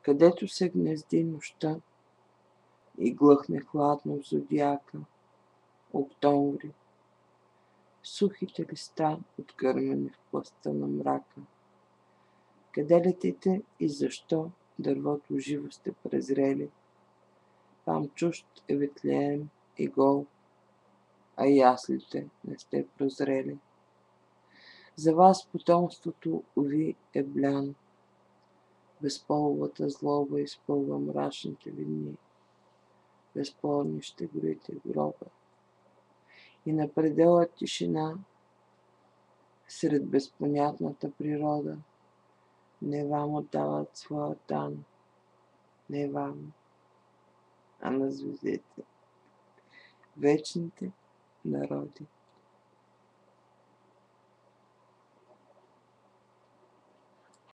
където се гнезди нощта и глъхне хладно в зодиака, октомври, сухите листа откърмени в плъста на мрака. Къде летите и защо дървото живо сте презрели? Там чужд е Ветлеем и гол, а яслите не сте прозрели. За вас потомството, уви, е блян. Безполовата злоба изпълва мрачните ви дни. Безплодни ще горите гроба. И на предела тишина, сред безпонятната природа, не вам отдават своя дан, не вам, а на звездите, вечните народи.